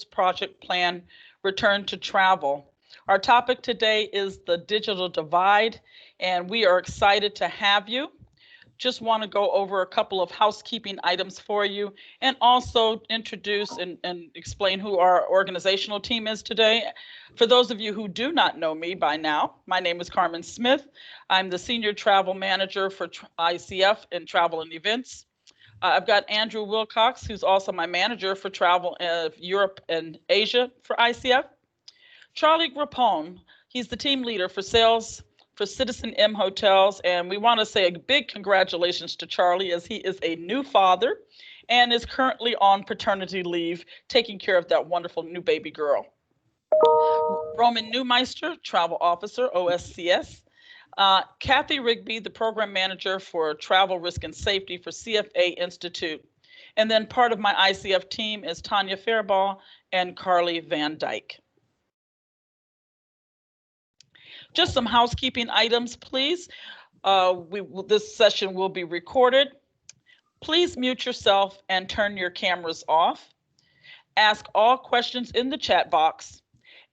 Project Plan Return to Travel. Our topic today is the digital divide, and we are excited to have you. Just want to go over a couple of housekeeping items for you and also introduce and explain who our organizational team is today. For those of you who do not know me by now, my name is Carmen Smith. I'm the Senior Travel Manager for ICF and Travel and Events. I've got Andrew Wilcox, who's also my manager for travel of Europe and Asia for ICF. Charlie Grappone, he's the team leader for sales for Citizen M Hotels, and we want to say a big congratulations to Charlie as he is a new father and is currently on paternity leave, taking care of that wonderful new baby girl. Roman Neumeister, travel officer, OSCS. Kathy Rigby, the program manager for travel risk and safety for CFA Institute. And then part of my ICF team is Tanya Fairball and Carly Van Dyke. Just some housekeeping items, please. This session will be recorded. Please mute yourself and turn your cameras off. Ask all questions in the chat box,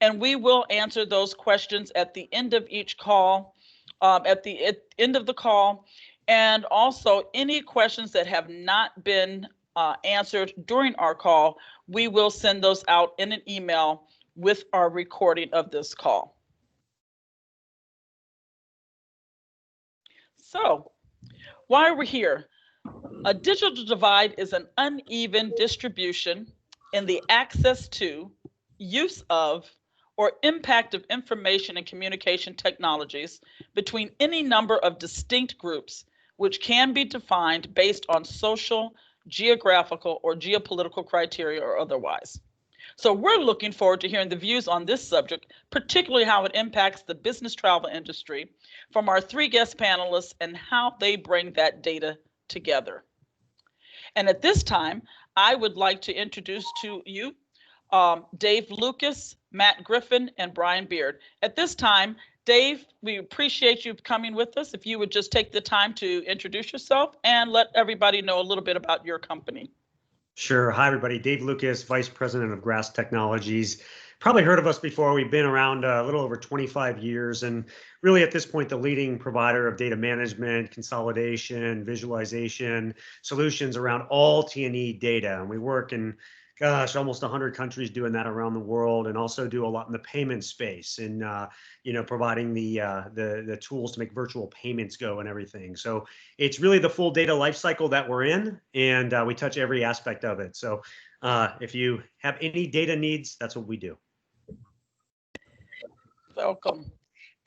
and we will answer those questions at the end of each call. At the end of the call, and also any questions that have not been answered during our call, we will send those out in an email with our recording of this call. So, why are we here? A digital divide is an uneven distribution in the access to, use of, or impact of information and communication technologies between any number of distinct groups, which can be defined based on social, geographical, or geopolitical criteria or otherwise. So we're looking forward to hearing the views on this subject, particularly how it impacts the business travel industry, from our three guest panelists and how they bring that data together. And at this time, I would like to introduce to you Dave Lucas, Matt Griffin, and Brian Beard. At this time, Dave, we appreciate you coming with us. If you would just take the time to introduce yourself and let everybody know a little bit about your company. Sure. Hi, everybody. Dave Lucas, Vice President of Grass Technologies. Probably heard of us before. We've been around a little over 25 years, and really at this point, the leading provider of data management, consolidation, visualization solutions around all T&E data. And we work in almost 100 countries doing that around the world, and also do a lot in the payment space and providing the tools to make virtual payments go and everything. So it's really the full data lifecycle that we're in, and we touch every aspect of it. So if you have any data needs, that's what we do. Welcome.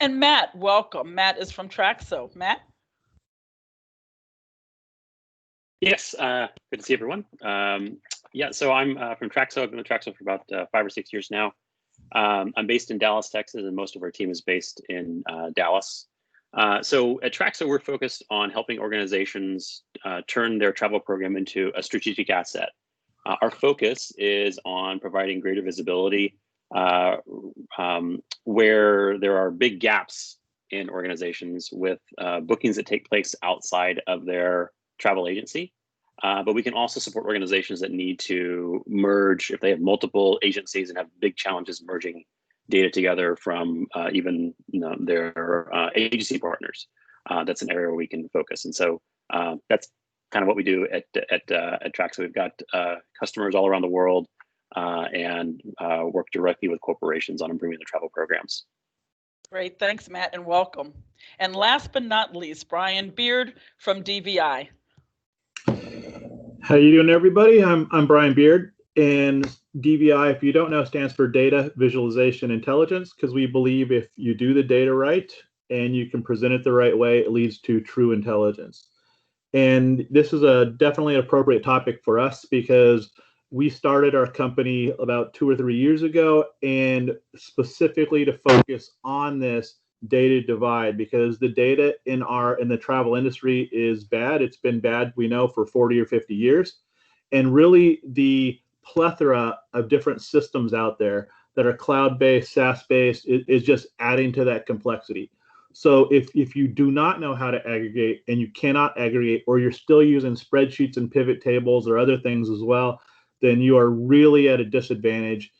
And Matt, welcome. Matt is from Traxo. Matt? Yes, good to see everyone. Yeah, so I'm from Traxo. I've been with Traxo for about 5 or 6 years now. I'm based in Dallas, Texas, and most of our team is based in Dallas. So at Traxo, we're focused on helping organizations turn their travel program into a strategic asset. Our focus is on providing greater visibility where there are big gaps in organizations with bookings that take place outside of their travel agency. But we can also support organizations that need to merge if they have multiple agencies and have big challenges merging data together from even their agency partners. That's an area where we can focus. And so that's kind of what we do at Traxo. We've got customers all around the world and work directly with corporations on improving their travel programs. Great, thanks, Matt, and welcome. And last but not least, Brian Beard from DVI. How you doing, everybody? I'm Brian Beard, and DVI, if you don't know, stands for Data Visualization Intelligence, because we believe if you do the data right and you can present it the right way, it leads to true intelligence. And this is definitely an appropriate topic for us because we started our company about 2 or 3 years ago, and specifically to focus on this data divide, because the data in the travel industry is bad. It's been bad, we know, for 40 or 50 years. And really the plethora of different systems out there that are cloud-based, SaaS-based is just adding to that complexity. So if you do not know how to aggregate, and you cannot aggregate, or you're still using spreadsheets and pivot tables or other things as well, then you are really at a disadvantage.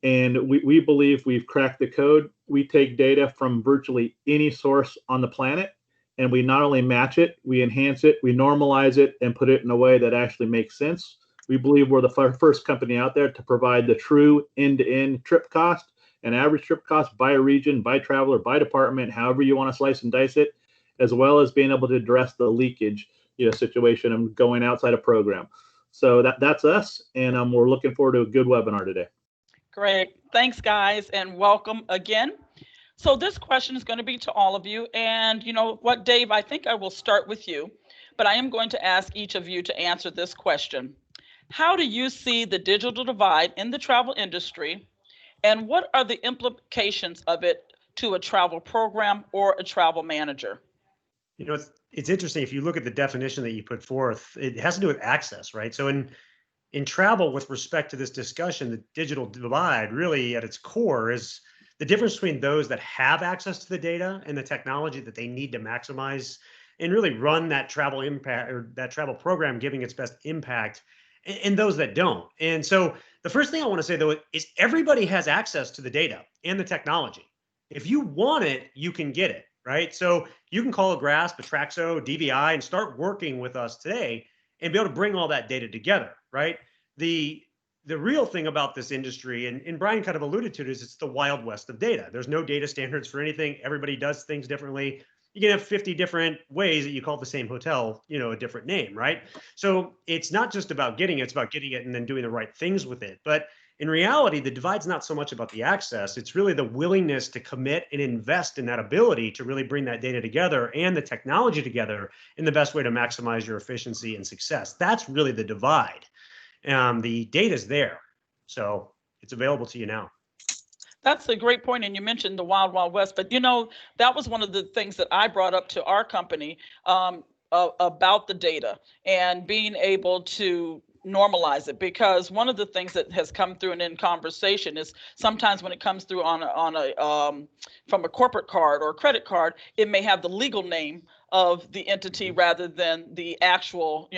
And we believe we've cracked the code. We take data from virtually any source on the planet, and we not only match it, we enhance it, we normalize it, and put it in a way that actually makes sense. We believe we're the first company out there to provide the true end-to-end trip cost and average trip cost by region, by traveler, by department, however you want to slice and dice it, as well as being able to address the leakage situation of going outside a program. So that's us, and we're looking forward to a good webinar today. Great. Thanks, guys, and welcome again. So this question is going to be to all of you. And you know what, Dave, I think I will start with you, but I am going to ask each of you to answer this question. How do you see the digital divide in the travel industry, and what are the implications of it to a travel program or a travel manager? You know, it's interesting. If you look at the definition that you put forth, it has to do with access, right? So in travel, with respect to this discussion, the digital divide really at its core is the difference between those that have access to the data and the technology that they need to maximize and really run that travel impact or that travel program giving its best impact, and those that don't. And so the first thing I want to say, though, is everybody has access to the data and the technology. If you want it, you can get it, right? So you can call a GRASP, a Traxo, DVI, and start working with us today and be able to bring all that data together, right? The real thing about this industry, and Brian kind of alluded to it, is it's the Wild West of data. There's no data standards for anything. Everybody does things differently. You can have 50 different ways that you call the same hotel, a different name, right? So it's not just about getting it, it's about getting it and then doing the right things with it. But in reality, the divide's not so much about the access. It's really the willingness to commit and invest in that ability to really bring that data together and the technology together in the best way to maximize your efficiency and success. That's really the divide. The data's there, so it's available to you now. That's a great point, and you mentioned the Wild Wild West, but that was one of the things that I brought up to our company about the data and being able to normalize it, because one of the things that has come through and in conversation is sometimes when it comes through from a corporate card or a credit card, it may have the legal name of the entity rather than the actual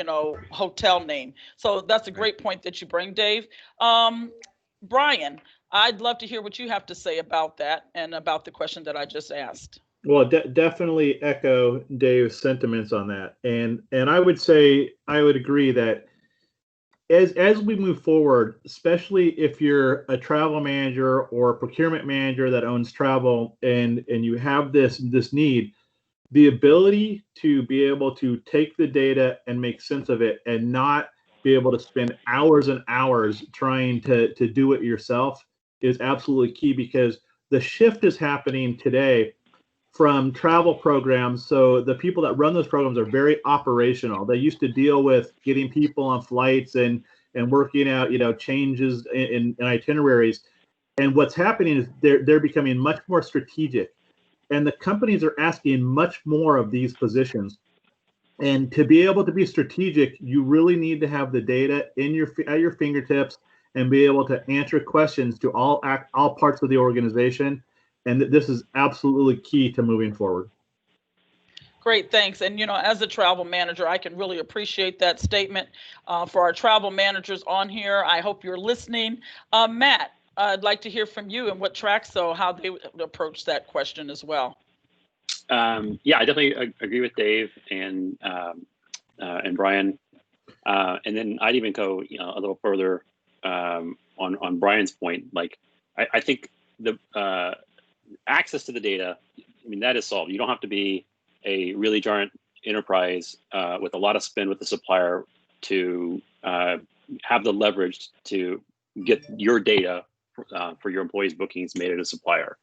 hotel name. So that's a great point that you bring, Dave. Brian, I'd love to hear what you have to say about that and about the question that I just asked. Well, definitely echo Dave's sentiments on that, and I would say I would agree that as we move forward, especially if you're a travel manager or a procurement manager that owns travel, and you have this need, the ability to be able to take the data and make sense of it and not be able to spend hours and hours trying to do it yourself is absolutely key, because the shift is happening today from travel programs. So the people that run those programs are very operational. They used to deal with getting people on flights and working out, changes in itineraries. And what's happening is they're becoming much more strategic. And the companies are asking much more of these positions. And to be able to be strategic, you really need to have the data at your fingertips and be able to answer questions to all parts of the organization. And this is absolutely key to moving forward. Great, thanks. And as a travel manager, I can really appreciate that statement. For our travel managers on here, I hope you're listening. Matt, I'd like to hear from you and what Traxo, how they would approach that question as well. Yeah, I definitely agree with Dave and Brian. And then I'd even go a little further on Brian's point. Like, I think the access to the data, that is solved. You don't have to be a really giant enterprise with a lot of spend with the supplier to have the leverage to get your data for your employees' bookings made at a supplier.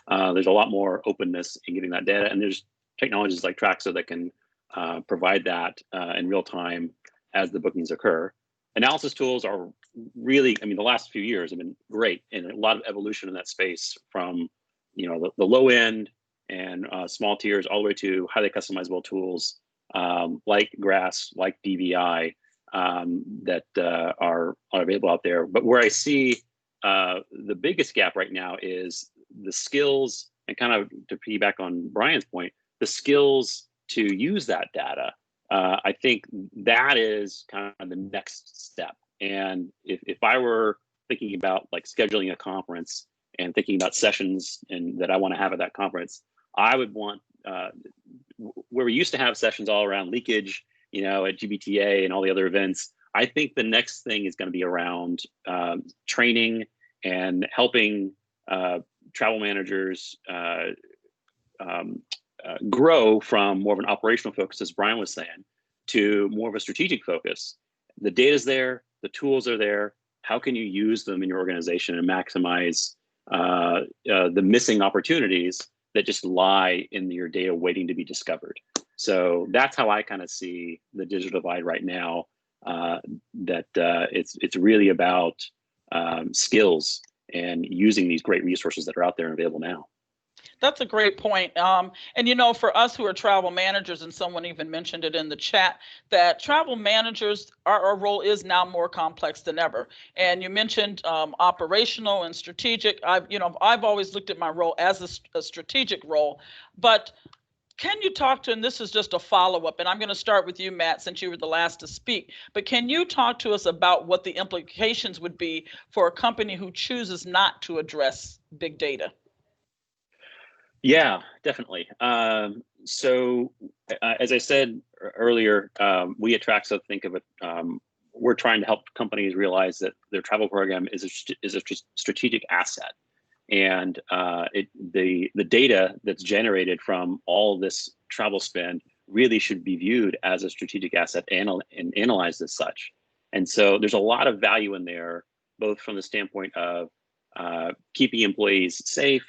There's a lot more openness in getting that data, and there's technologies like Traxo that can provide that in real time as the bookings occur. Analysis tools are really, the last few years have been great, and a lot of evolution in that space from the low end and small tiers all the way to highly customizable tools like GRAS, like DVI that are available out there. But where I see the biggest gap right now is the skills, and kind of to piggyback on Brian's point, the skills to use that data. I think that is kind of the next step. And if I were thinking about like scheduling a conference and thinking about sessions and that I want to have at that conference, I would want where we used to have sessions all around leakage, you know, at GBTA and all the other events. I think the next thing is going to be around training and helping travel managers grow from more of an operational focus, as Brian was saying, to more of a strategic focus. The data's there, the tools are there. How can you use them in your organization and maximize the missing opportunities that just lie in your data waiting to be discovered? So that's how I kind of see the digital divide right now. That it's really about skills and using these great resources that are out there and available now. That's a great point. And, you know, for us who are travel managers, and someone even mentioned it in the chat, that travel managers, our role is now more complex than ever. And you mentioned operational and strategic. I've always looked at my role as a strategic role, but can you talk to, and this is just a follow-up, and I'm going to start with you, Matt, since you were the last to speak, but can you talk to us about what the implications would be for a company who chooses not to address big data? Yeah, definitely. So as I said earlier, we at Traxo think of it, we're trying to help companies realize that their travel program is a strategic asset. And the data that's generated from all this travel spend really should be viewed as a strategic asset and analyzed as such. And so there's a lot of value in there, both from the standpoint of keeping employees safe,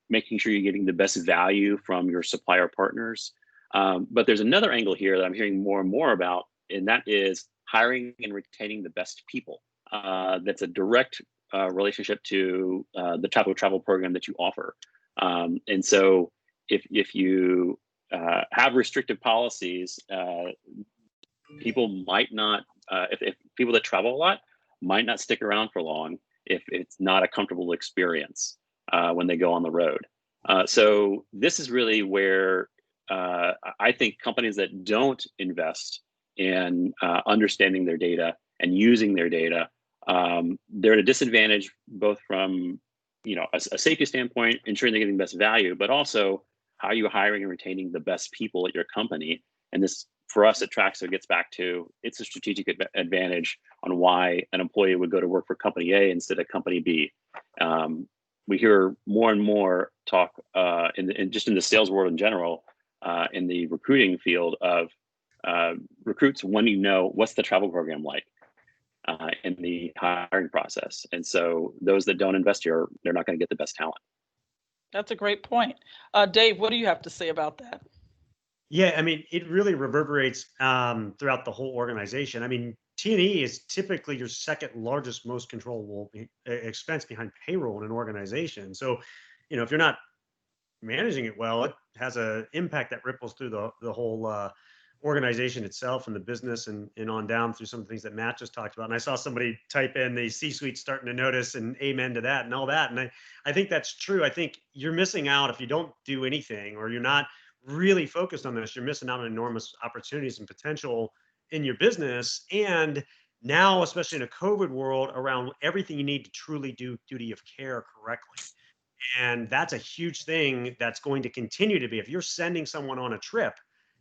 making sure you're getting the best value from your supplier partners. But there's another angle here that I'm hearing more and more about, and that is hiring and retaining the best people. That's a direct relationship to the type of travel program that you offer. And so if you have restrictive policies, people might not, if people that travel a lot might not stick around for long if it's not a comfortable experience when they go on the road. So this is really where I think companies that don't invest in understanding their data and using their data, they're at a disadvantage, both from a safety standpoint, ensuring they're getting the best value, but also how are you hiring and retaining the best people at your company. And this, for us at Traxo, gets back to it's a strategic advantage on why an employee would go to work for company A instead of company B. We hear more and more talk just in the sales world in general, in the recruiting field of recruits wanting to know what's the travel program like in the hiring process. And so those that don't invest here, they're not going to get the best talent. That's a great point. Dave, what do you have to say about that? Yeah, I mean, it really reverberates throughout the whole organization. I mean, T&E is typically your second largest, most controllable expense behind payroll in an organization. So, if you're not managing it well, it has an impact that ripples through the whole organization itself and the business and on down through some of the things that Matt just talked about. And I saw somebody type in the C-suite starting to notice and amen to that and all that. And I think that's true. I think you're missing out if you don't do anything or you're not really focused on this. You're missing out on enormous opportunities and potential in your business. And now, especially in a COVID world, around everything you need to truly do duty of care correctly. And that's a huge thing that's going to continue to be. If you're sending someone on a trip,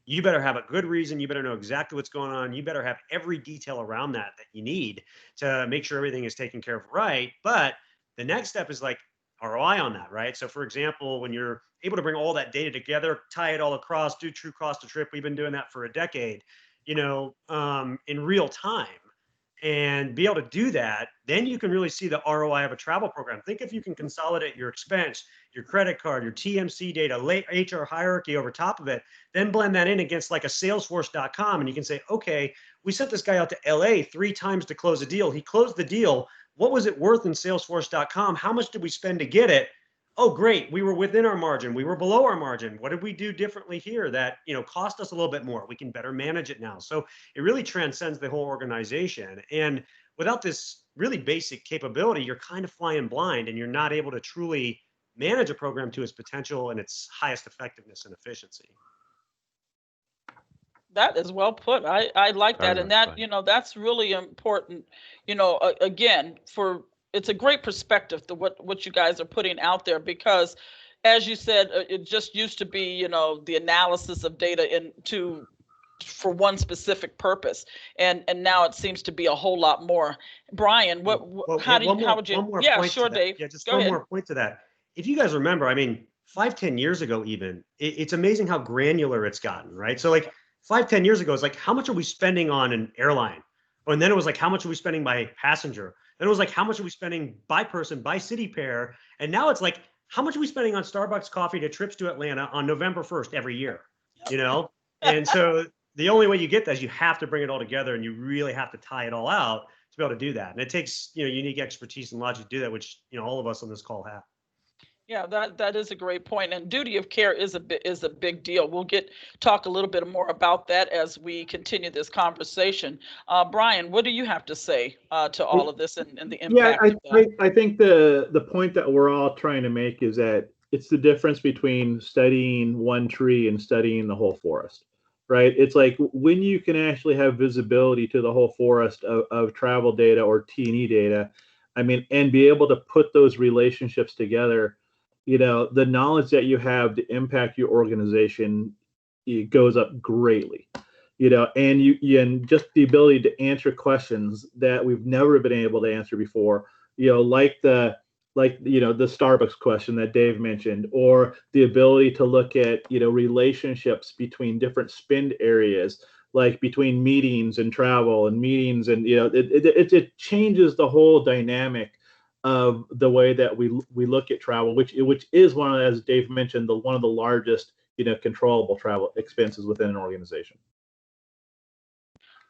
you better have a good reason. You better know exactly what's going on. You better have every detail around that you need to make sure everything is taken care of right. But the next step is like ROI on that, right? So for example, when you're able to bring all that data together, tie it all across, do true cost of trip, we've been doing that for a decade, in real time, and be able to do that, then you can really see the ROI of a travel program. Think if you can consolidate your expense, your credit card, your TMC data, HR hierarchy over top of it, then blend that in against like a Salesforce.com. And you can say, okay, we sent this guy out to LA 3 times to close a deal. He closed the deal. What was it worth in Salesforce.com? How much did we spend to get it? Oh, great. We were within our margin. We were below our margin. What did we do differently here that, cost us a little bit more? We can better manage it now. So it really transcends the whole organization. And without this really basic capability, you're kind of flying blind and you're not able to truly manage a program to its potential and its highest effectiveness and efficiency. That is well put. I like that. Very And much that, so. that's really important, again, it's a great perspective to what you guys are putting out there, because as you said, it just used to be, the analysis of data for one specific purpose. And now it seems to be a whole lot more. Brian, Well, how one would you, more yeah, point to sure, that. Dave. Yeah, just Go one ahead. more point to that. If you guys remember, I mean, 5, 10 years ago, even it's amazing how granular it's gotten, right? So like 5, 10 years ago, it's like how much are we spending on an airline? And then it was like how much are we spending by passenger? Then it was like how much are we spending by person, by city pair? And now it's like how much are we spending on Starbucks coffee to trips to Atlanta on November 1st every year? You know? And so the only way you get that is you have to bring it all together, and you really have to tie it all out to be able to do that. And it takes, unique expertise and logic to do that, which, all of us on this call have. Yeah, that is a great point. And duty of care is a big deal. We'll talk a little bit more about that as we continue this conversation. Brian, what do you have to say to all of this and the Yeah, impact of that? I think the point that we're all trying to make is that it's the difference between studying one tree and studying the whole forest, right? It's like when you can actually have visibility to the whole forest of travel data or T&E data, I mean, and be able to put those relationships together, the knowledge that you have to impact your organization, it goes up greatly. And and just the ability to answer questions that we've never been able to answer before, like the Starbucks question that Dave mentioned, or the ability to look at relationships between different spend areas, like between meetings and travel and meetings, and it changes the whole dynamic of the way that we look at travel, which is one of, as Dave mentioned, one of the largest controllable travel expenses within an organization.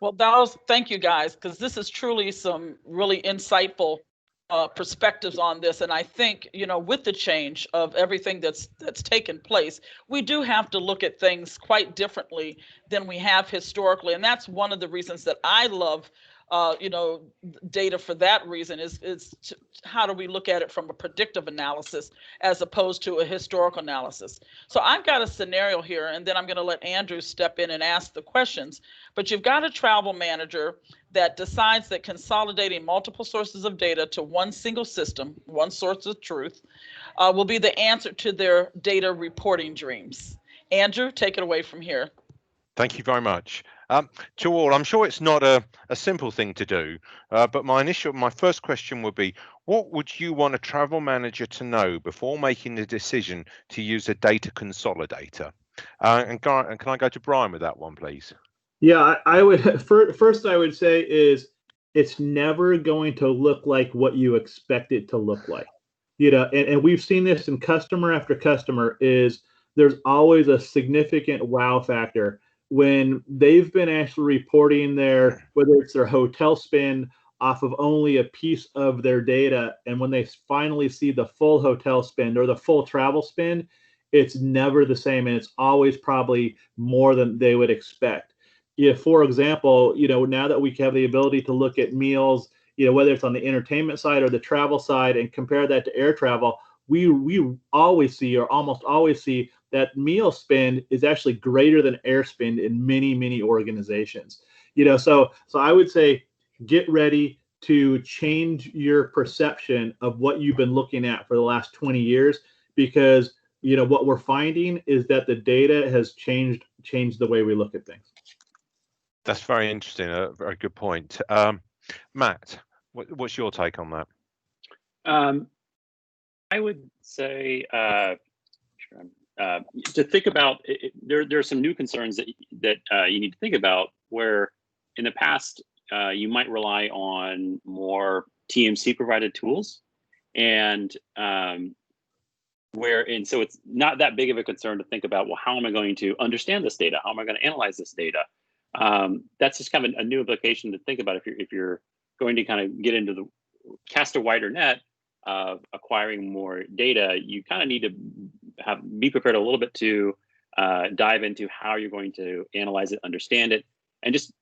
Well, thank you guys, because this is truly some really insightful perspectives on this. And I think, with the change of everything that's taken place, we do have to look at things quite differently than we have historically. And that's one of the reasons that I love data for that reason is how do we look at it from a predictive analysis as opposed to a historical analysis. So I've got a scenario here, and then I'm going to let Andrew step in and ask the questions. But you've got a travel manager that decides that consolidating multiple sources of data to one single system, one source of truth, will be the answer to their data reporting dreams. Andrew, take it away from here. Thank you very much. To all, I'm sure it's not a simple thing to do, but my first question would be, what would you want a travel manager to know before making the decision to use a data consolidator? And can I go to Brian with that one, please? Yeah, I would first I would say is it's never going to look like what you expect it to look like. And we've seen this in customer after customer, is there's always a significant wow factor when they've been actually reporting whether it's their hotel spend off of only a piece of their data, and when they finally see the full hotel spend or the full travel spend, it's never the same, and it's always probably more than they would expect. For example, now that we have the ability to look at meals, whether it's on the entertainment side or the travel side, and compare that to air travel, we always see, or almost always see, that meal spend is actually greater than air spend in many, many organizations. So I would say get ready to change your perception of what you've been looking at for the last 20 years, because what we're finding is that the data has changed the way we look at things. That's very interesting. A very good point. Matt, what's your take on that? I would say to think about there are some new concerns that you need to think about, where in the past you might rely on more TMC provided tools, and so it's not that big of a concern to think about, well, how am I going to understand this data? How am I going to analyze this data? That's just kind of a new implication to think about if you're going to kind of get into cast a wider net of acquiring more data. You kind of need to be prepared a little bit to dive into how you're going to analyze it, understand it, and just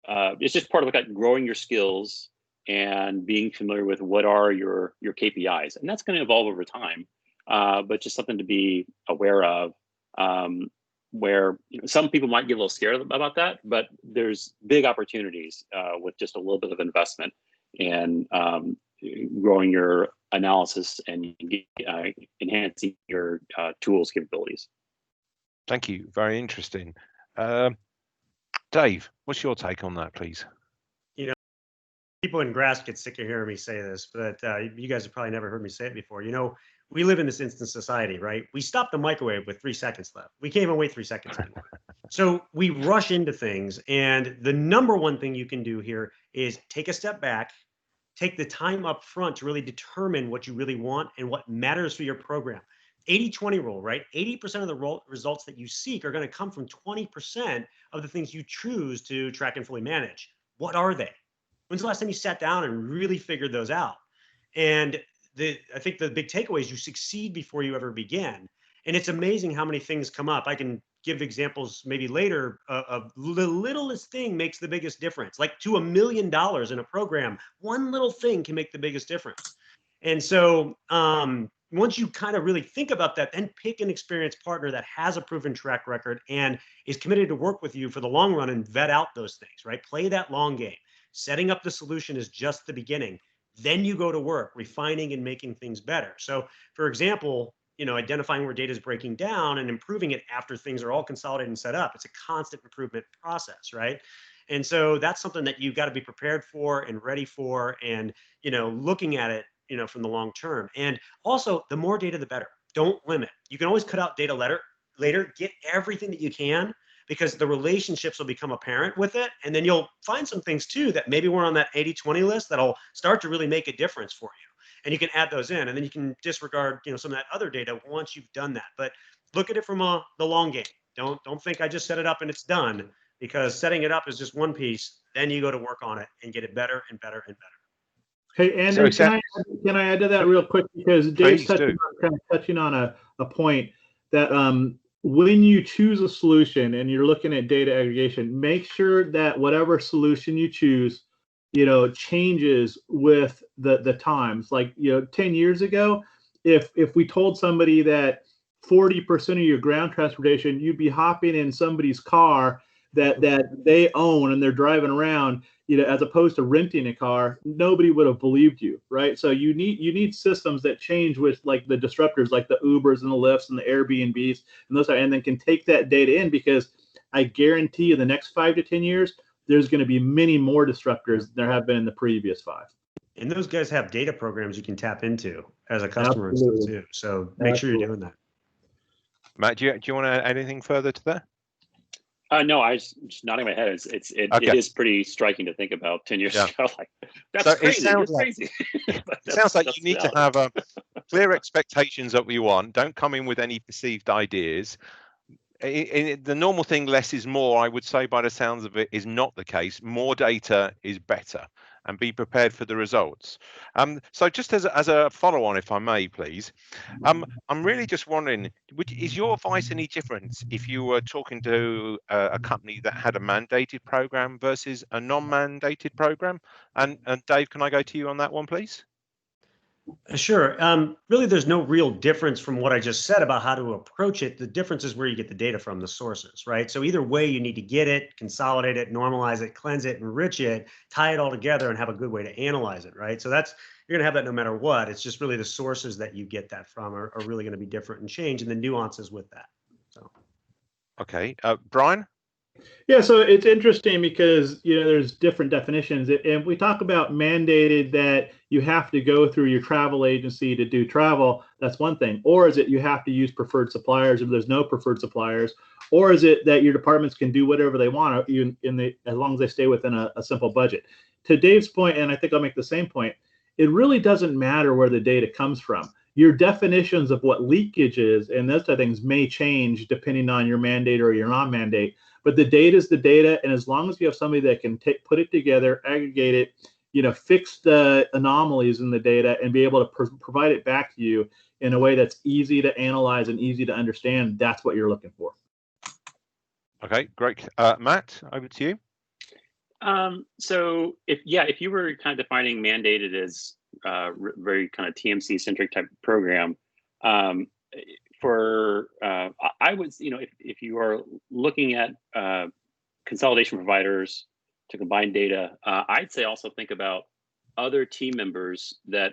it's just part of like growing your skills and being familiar with what are your KPIs, and that's going to evolve over time. But just something to be aware of. where some people might get a little scared about that, but there's big opportunities with just a little bit of investment and growing your analysis and enhancing your tools capabilities. Thank you. Very interesting. Dave, what's your take on that, please? People in grass get sick of hearing me say this, but you guys have probably never heard me say it before. We live in this instant society, right? We stopped the microwave with 3 seconds left. We can't even wait 3 seconds anymore. So we rush into things. And the number one thing you can do here is take a step back, take the time up front to really determine what you really want and what matters for your program. 80-20 rule, right? 80% of the results that you seek are going to come from 20% of the things you choose to track and fully manage. What are they? When's the last time you sat down and really figured those out? And I think the big takeaway is you succeed before you ever begin. And it's amazing how many things come up. I can give examples maybe later of the littlest thing makes the biggest difference. Like to $1 million in a program, one little thing can make the biggest difference. And so once you kind of really think about that, then pick an experienced partner that has a proven track record and is committed to work with you for the long run and vet out those things, right? Play that long game. Setting up the solution is just the beginning. Then you go to work, refining and making things better. So for example, identifying where data is breaking down and improving it after things are all consolidated and set up. It's a constant improvement process, right? And so that's something that you've got to be prepared for and ready for and, looking at it, from the long term. And also the more data, the better. Don't limit. You can always cut out data later, get everything that you can, because the relationships will become apparent with it. And then you'll find some things too that maybe we're on that 80-20 list that'll start to really make a difference for you. And you can add those in, and then you can disregard, some of that other data once you've done that. But look at it from the long game. Don't think I just set it up and it's done, because setting it up is just one piece. Then you go to work on it and get it better and better and better. Hey, Andrew, can I add to that real quick? Because Dave's touching on a point that when you choose a solution and you're looking at data aggregation, make sure that whatever solution you choose, changes with the times. Like, 10 years ago, if we told somebody that 40% of your ground transportation, you'd be hopping in somebody's car that they own and they're driving around, as opposed to renting a car, nobody would have believed you, right? So you need systems that change with like the disruptors, like the Ubers and the Lyfts and the Airbnbs and those, and then can take that data in, because I guarantee you the next 5 to 10 years, there's going to be many more disruptors than there have been in the previous 5. And those guys have data programs you can tap into as a customer and stuff too. So make sure you're doing that. Matt, do you want to add anything further to that? No, I was just nodding my head. It is pretty striking to think about 10 years ago. Like, that's crazy. It's crazy. It sounds like you need to have clear expectations of what you want. Don't come in with any perceived ideas. The normal thing, less is more, I would say, by the sounds of it, is not the case. More data is better, and be prepared for the results. So just as a follow-on, if I may, please, I'm really just wondering, is your advice any different if you were talking to a company that had a mandated program versus a non-mandated program? And Dave, can I go to you on that one, please? Sure. Really, there's no real difference from what I just said about how to approach it. The difference is where you get the data from, the sources, right? So either way, you need to get it, consolidate it, normalize it, cleanse it, enrich it, tie it all together, and have a good way to analyze it, right? So you're going to have that no matter what. It's just really the sources that you get that from are really going to be different and change, and the nuances with that. So. Okay. Brian? Yeah, so it's interesting because, there's different definitions. And we talk about mandated, that you have to go through your travel agency to do travel. That's one thing. Or is it you have to use preferred suppliers if there's no preferred suppliers? Or is it that your departments can do whatever they want as long as they stay within a simple budget? To Dave's point, and I think I'll make the same point, it really doesn't matter where the data comes from. Your definitions of what leakage is and those type of things may change depending on your mandate or your non-mandate. But the data is the data, and as long as you have somebody that can put it together, aggregate it, fix the anomalies in the data, and be able to provide it back to you in a way that's easy to analyze and easy to understand, that's what you're looking for. Okay, great. Matt, over to you. So if you were kind of defining mandated as very kind of TMC centric type program, for I would, if you are looking at consolidation providers to combine data, I'd say also think about other team members that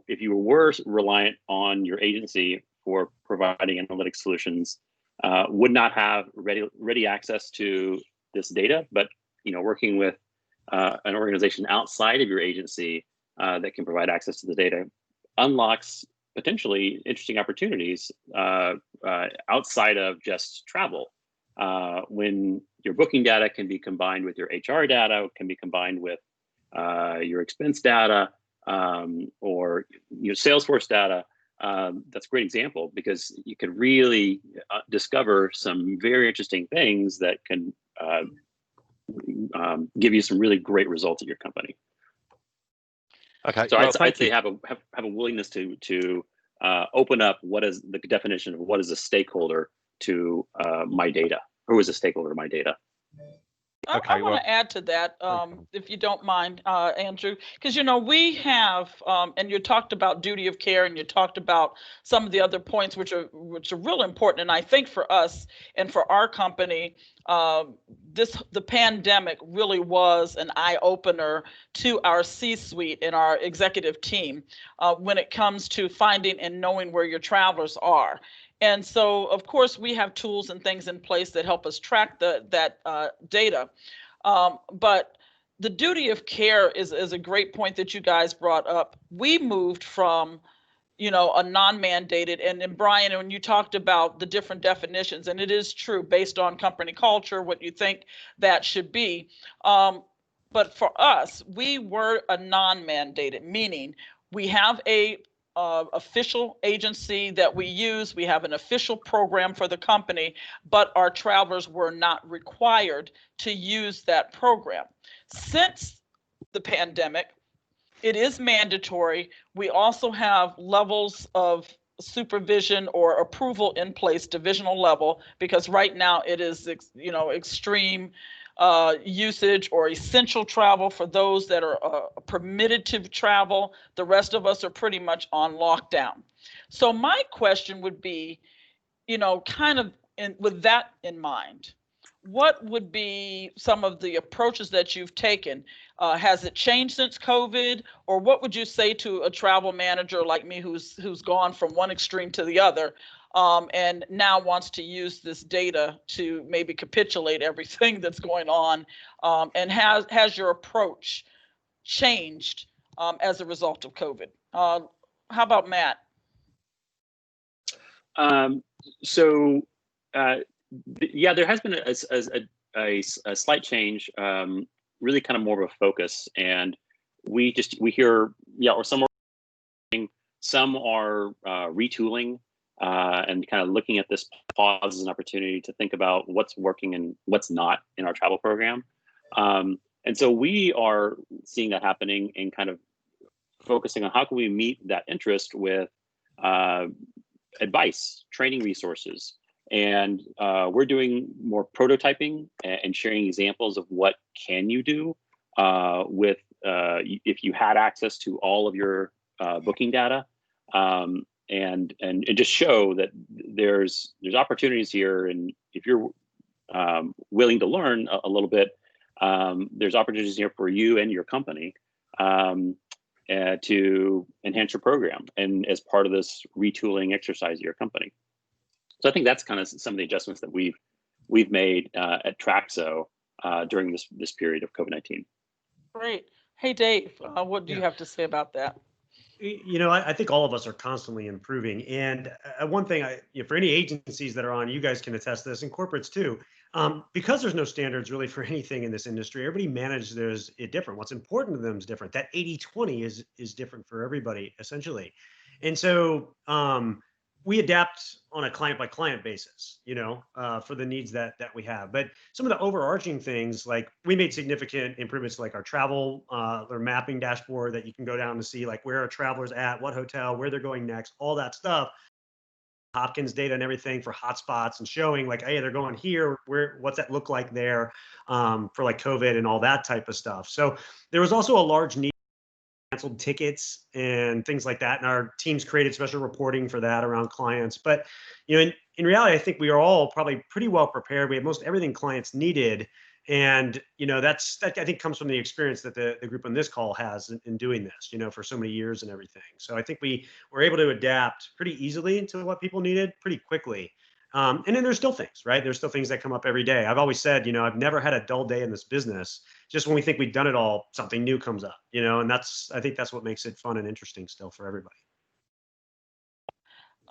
if you were reliant on your agency for providing analytics solutions, would not have ready access to this data, but working with an organization outside of your agency that can provide access to the data unlocks potentially interesting opportunities outside of just travel. When your booking data can be combined with your HR data, can be combined with your expense data, or your Salesforce data, that's a great example because you can really discover some very interesting things that can give you some really great results at your company. Okay. So well, I'd say have a willingness to open up what is the definition of what is a stakeholder to my data. Who is a stakeholder to my data? I want to add to that, if you don't mind, Andrew, because we have, and you talked about duty of care, and you talked about some of the other points which are real important. And I think for us and for our company, the pandemic really was an eye opener to our C-suite and our executive team when it comes to finding and knowing where your travelers are. And so, of course, we have tools and things in place that help us track that data. But the duty of care is a great point that you guys brought up. We moved from, a non-mandated, and then Brian, when you talked about the different definitions, and it is true based on company culture, what you think that should be. But for us, we were a non-mandated, meaning we have a official agency that we use. We have an official program for the company, but our travelers were not required to use that program. Since the pandemic, it is mandatory. We also have levels of supervision or approval in place, divisional level, because right now it is, extreme usage or essential travel for those that are permitted to travel. The rest of us are pretty much on lockdown. So my question would be, with that in mind, what would be some of the approaches that you've taken? Has it changed since COVID, or what would you say to a travel manager like me who's gone from one extreme to the other, and now wants to use this data to maybe capitulate everything that's going on, and has your approach changed as a result of COVID? How about Matt? Yeah, there has been a slight change, really kind of more of a focus, and we hear, or some are retooling and kind of looking at this pause as an opportunity to think about what's working and what's not in our travel program. And so we are seeing that happening and kind of focusing on how can we meet that interest with advice, training resources. And we're doing more prototyping and sharing examples of what can you do with if you had access to all of your booking data, and just show that there's opportunities here, and if you're willing to learn a little bit, there's opportunities here for you and your company to enhance your program and as part of this retooling exercise of your company. So I think that's kind of some of the adjustments that we've made at Traxo during this period of COVID-19. Great. Hey, Dave, what do you have to say about that? I think all of us are constantly improving. And one thing, for any agencies that are on, you guys can attest to this, and corporates too, because there's no standards really for anything in this industry, everybody manages it different. What's important to them is different. That 80-20 is different for everybody, essentially. And so we adapt on a client by client basis, for the needs that we have. But some of the overarching things, like we made significant improvements, like our travel or mapping dashboard that you can go down to see like where are travelers at, what hotel, where they're going next, all that stuff. Hopkins data and everything for hotspots and showing like, hey, they're going here, what's that look like there for like COVID and all that type of stuff. So there was also a large need canceled tickets and things like that. And our teams created special reporting for that around clients. But, in reality, I think we are all probably pretty well prepared. We have most everything clients needed. And, that I think comes from the experience that the group on this call has in doing this, for so many years and everything. So I think we were able to adapt pretty easily to what people needed pretty quickly. And then there's still things, right? There's still things that come up every day. I've always said, I've never had a dull day in this business. Just when we think we've done it all, something new comes up, and I think that's what makes it fun and interesting still for everybody.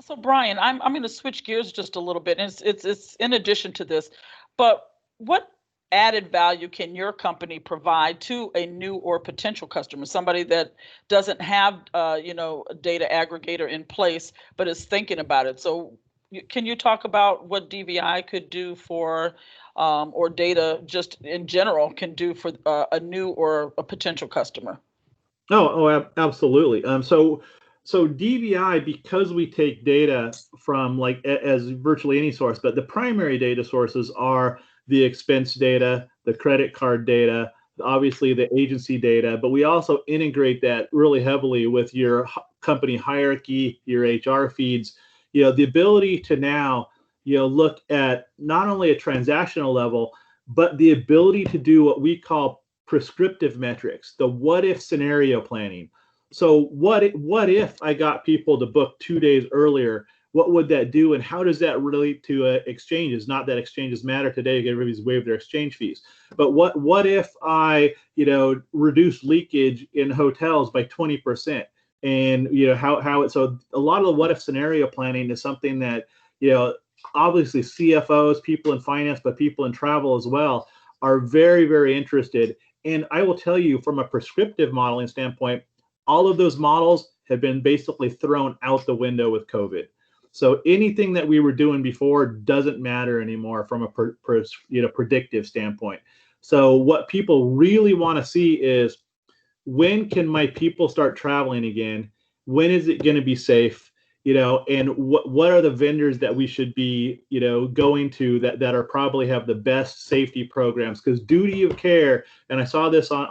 So Brian, I'm going to switch gears just a little bit. And it's in addition to this, but what added value can your company provide to a new or potential customer, somebody that doesn't have a data aggregator in place but is thinking about it? So can you talk about what DVI could do for or data just in general can do for a new or a potential customer? Absolutely. So DVI, because we take data from as virtually any source, but the primary data sources are the expense data, the credit card data, obviously the agency data, but we also integrate that really heavily with your company hierarchy, your HR feeds, the ability to now, look at not only a transactional level, but the ability to do what we call prescriptive metrics, the what if scenario planning. So what if I got people to book 2 days earlier? What would that do, and how does that relate to exchanges? Not that exchanges matter today; everybody's waived their exchange fees. But what if I reduce leakage in hotels by 20%? And how it, so a lot of the what if scenario planning is something that obviously CFOs, people in finance, but people in travel as well are very, very interested. And I will tell you, from a prescriptive modeling standpoint, all of those models have been basically thrown out the window with COVID. So anything that we were doing before doesn't matter anymore from a predictive standpoint. So what people really want to see is, when can my people start traveling again? When is it going to be safe? And what are the vendors that we should be, going to that are probably have the best safety programs? Because duty of care, and I saw this on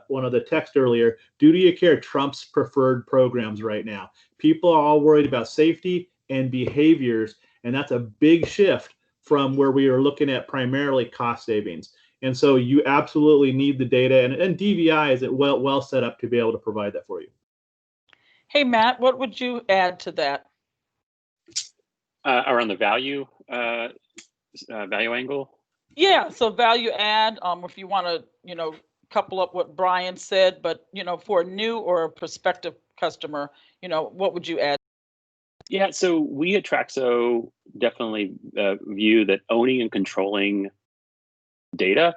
one of the text earlier, duty of care trumps preferred programs right now. People are all worried about safety and behaviors, and that's a big shift from where we are looking at primarily cost savings. And so you absolutely need the data, and DVI is well set up to be able to provide that for you. Hey, Matt, what would you add to that? Around the value angle? Yeah, so value add, if you want to, couple up what Brian said, but, for a new or a prospective customer, what would you add? Yeah, so we at Traxo definitely view that owning and controlling data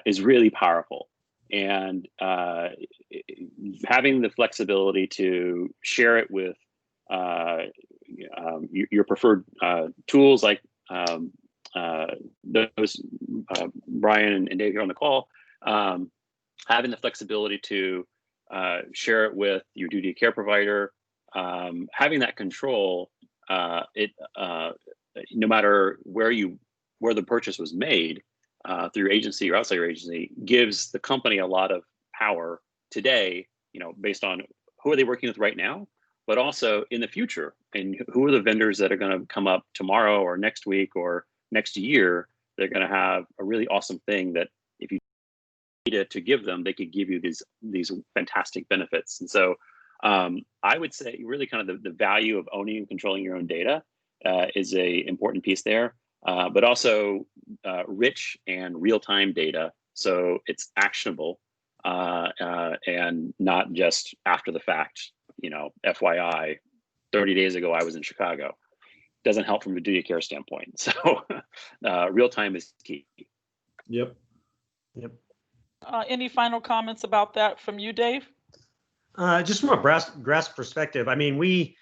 is really powerful. And having the flexibility to share it with your preferred tools, like those Brian and Dave here on the call, having the flexibility to share it with your duty of care provider, having that control, no matter where the purchase was made, through your agency or outside your agency, gives the company a lot of power today, based on who are they working with right now, but also in the future, and who are the vendors that are going to come up tomorrow or next week or next year. They're going to have a really awesome thing that if you needed to give them, they could give you these fantastic benefits. And so I would say really kind of the value of owning and controlling your own data is a important piece there. But also rich and real-time data, so it's actionable and not just after the fact. FYI, 30 days ago I was in Chicago. Doesn't help from a duty of care standpoint. So real-time is key. Yep. Any final comments about that from you, Dave? Just from a grasp perspective, I mean, we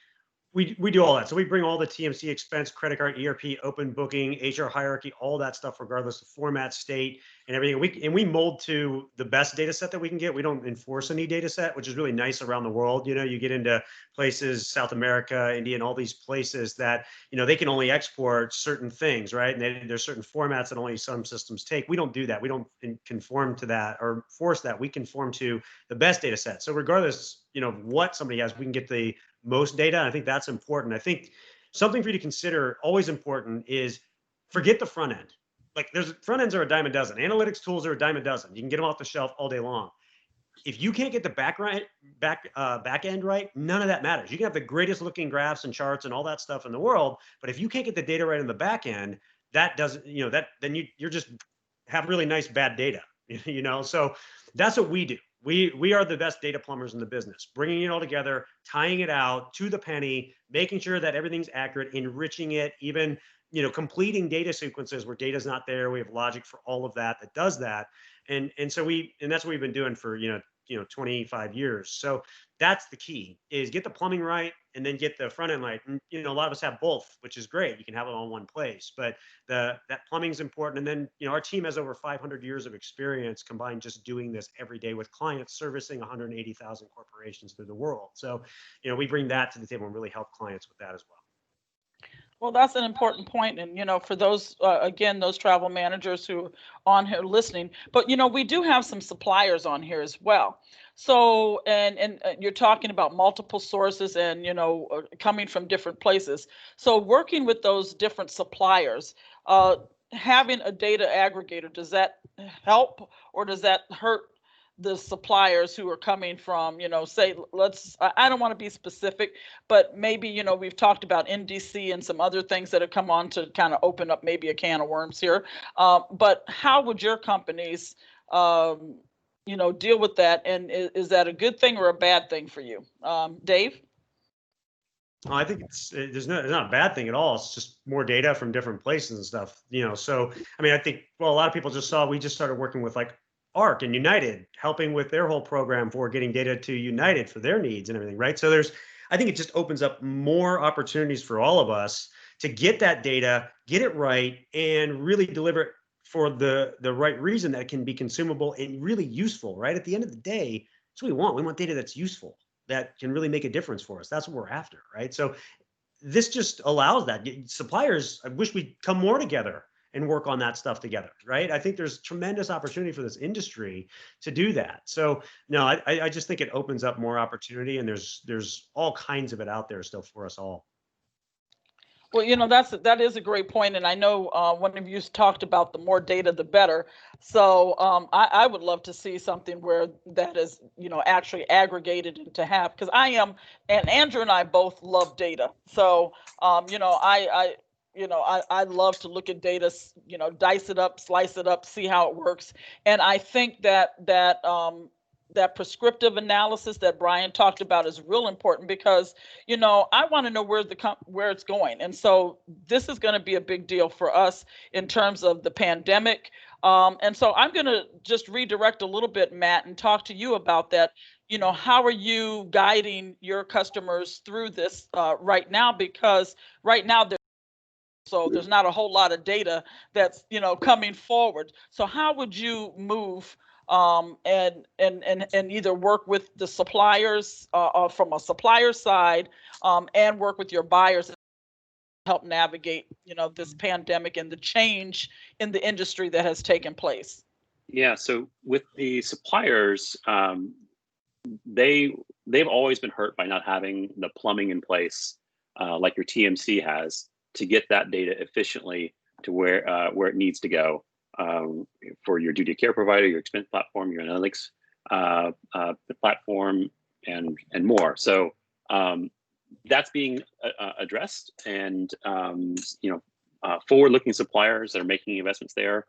We do all that. So we bring all the TMC, expense, credit card, ERP, open booking, HR hierarchy, all that stuff, regardless of format, state, and everything. We mold to the best data set that we can get. We don't enforce any data set, which is really nice around the world. You know, you get into places, South America, India, and all these places that, you know, they can only export certain things, right? And there's certain formats that only some systems take. We don't do that. We don't conform to that or force that. We conform to the best data set. So regardless, you know, what somebody has, we can get the most data. I think that's important. I think something for you to consider, always important, is forget the front end. Like, there's front ends are a dime a dozen. Analytics tools are a dime a dozen. You can get them off the shelf all day long. If you can't get the back end right, none of that matters. You can have the greatest looking graphs and charts and all that stuff in the world, but if you can't get the data right in the back end, that doesn't, you know, that then you're just have really nice bad data. You know, so that's what we do. We are the best data plumbers in the business, bringing it all together, tying it out to the penny, making sure that everything's accurate, enriching it, even, you know, completing data sequences where data's not there. We have logic for all of that does that. And that's what we've been doing for, you know, 25 years. So that's the key, is get the plumbing right and then get the front end right. And, you know, a lot of us have both, which is great. You can have it all in one place, but that plumbing is important. And then, you know, our team has over 500 years of experience combined just doing this every day with clients, servicing 180,000 corporations through the world. So, you know, we bring that to the table and really help clients with that as well. Well, that's an important point. And, you know, for those, again, those travel managers who are on here listening, but, you know, we do have some suppliers on here as well. So, and you're talking about multiple sources and, you know, coming from different places. So working with those different suppliers, having a data aggregator, does that help or does that hurt the suppliers who are coming from, you know, say, I don't want to be specific, but maybe, you know, we've talked about NDC and some other things that have come on to kind of open up maybe a can of worms here. But how would your companies, you know, deal with that? And is that a good thing or a bad thing for you? Dave? I think it's not a bad thing at all. It's just more data from different places and stuff, you know. So, I mean, I think, well, a lot of people we just started working with like ARC and United, helping with their whole program for getting data to United for their needs and everything, right? So I think it just opens up more opportunities for all of us to get that data, get it right, and really deliver it for the right reason that it can be consumable and really useful, right? At the end of the day, that's what we want. We want data that's useful, that can really make a difference for us. That's what we're after, right? So this just allows that. Suppliers, I wish we'd come more together and work on that stuff together, right? I think there's tremendous opportunity for this industry to do that. So no, I just think it opens up more opportunity, and there's all kinds of it out there still for us all. Well, you know, that is a great point. And I know one of you talked about the more data, the better. So I would love to see something where that is, you know, actually aggregated and to have, because and Andrew and I both love data. So, you know, I love to look at data, you know, dice it up, slice it up, see how it works. And I think that prescriptive analysis that Brian talked about is real important, because, you know, I want to know where it's going. And so this is going to be a big deal for us in terms of the pandemic. And so I'm going to just redirect a little bit, Matt, and talk to you about that. You know, how are you guiding your customers through this right now? Because right now there's not a whole lot of data that's, you know, coming forward. So how would you move and either work with the suppliers from a supplier side and work with your buyers to help navigate, you know, this pandemic and the change in the industry that has taken place? Yeah, so with the suppliers, they've always been hurt by not having the plumbing in place like your TMC has, to get that data efficiently to where it needs to go for your duty of care provider, your expense platform, your analytics platform, and more. So that's being addressed, and you know, forward-looking suppliers that are making investments there,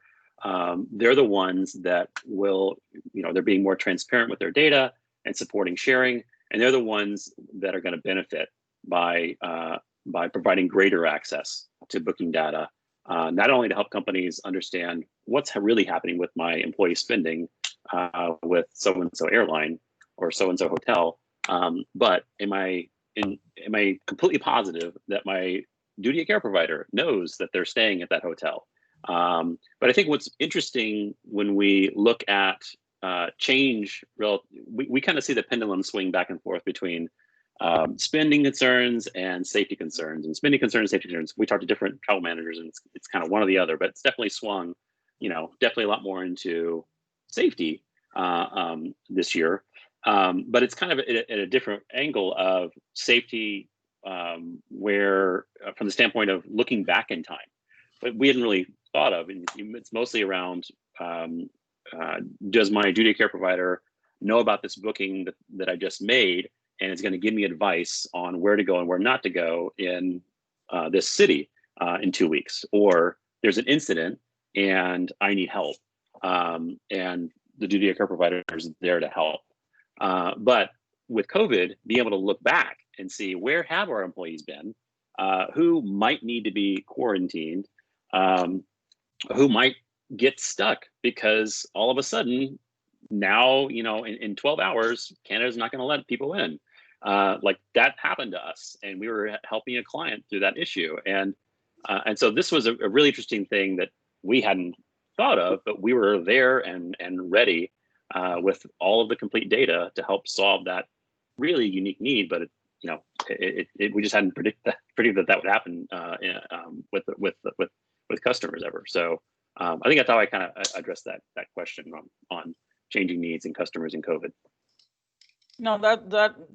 they're the ones that will, you know, they're being more transparent with their data and supporting sharing, and they're the ones that are going to benefit by providing greater access to booking data, not only to help companies understand what's really happening with my employee spending with so-and-so airline or so-and-so hotel, but am I am I completely positive that my duty of care provider knows that they're staying at that hotel? But I think what's interesting when we look at change, we kind of see the pendulum swing back and forth between spending concerns and safety concerns. And spending concerns, safety concerns, we talk to different travel managers, and it's kind of one or the other, but it's definitely swung, definitely a lot more into safety this year. But it's kind of at a different angle of safety, where from the standpoint of looking back in time, but we hadn't really thought of, and it's mostly around, does my duty of care provider know about this booking that I just made, and it's going to give me advice on where to go and where not to go in this city in 2 weeks, or there's an incident and I need help, and the duty of care provider is there to help. But with COVID, being able to look back and see where have our employees been, who might need to be quarantined, who might get stuck because all of a sudden now, in 12 hours, Canada's not going to let people in. Like that happened to us, and we were helping a client through that issue. And so this was a really interesting thing that we hadn't thought of, but we were there and ready with all of the complete data to help solve that really unique need. But we just hadn't predicted that would happen with customers ever. So I think that's how I kind of addressed that question on changing needs and customers in COVID. No,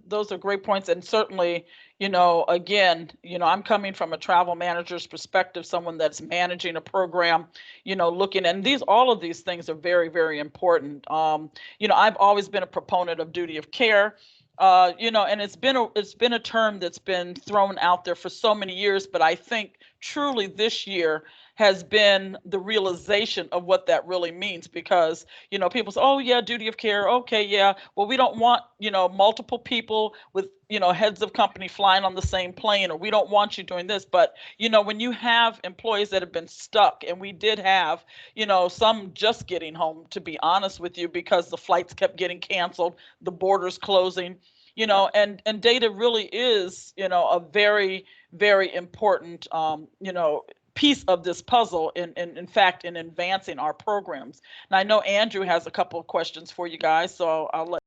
those are great points. And certainly, again, I'm coming from a travel manager's perspective, someone that's managing a program, looking, and all of these things are very, very important. I've always been a proponent of duty of care. And it's been a term that's been thrown out there for so many years, but I think truly this year has been the realization of what that really means, because people say, oh yeah, duty of care, okay, yeah, well, we don't want multiple people with heads of company flying on the same plane, or we don't want you doing this. But when you have employees that have been stuck, and we did have some just getting home, to be honest with you, because the flights kept getting canceled, the borders closing, and data really is a very, very important piece of this puzzle in fact in advancing our programs. And I know Andrew has a couple of questions for you guys, so I'll let.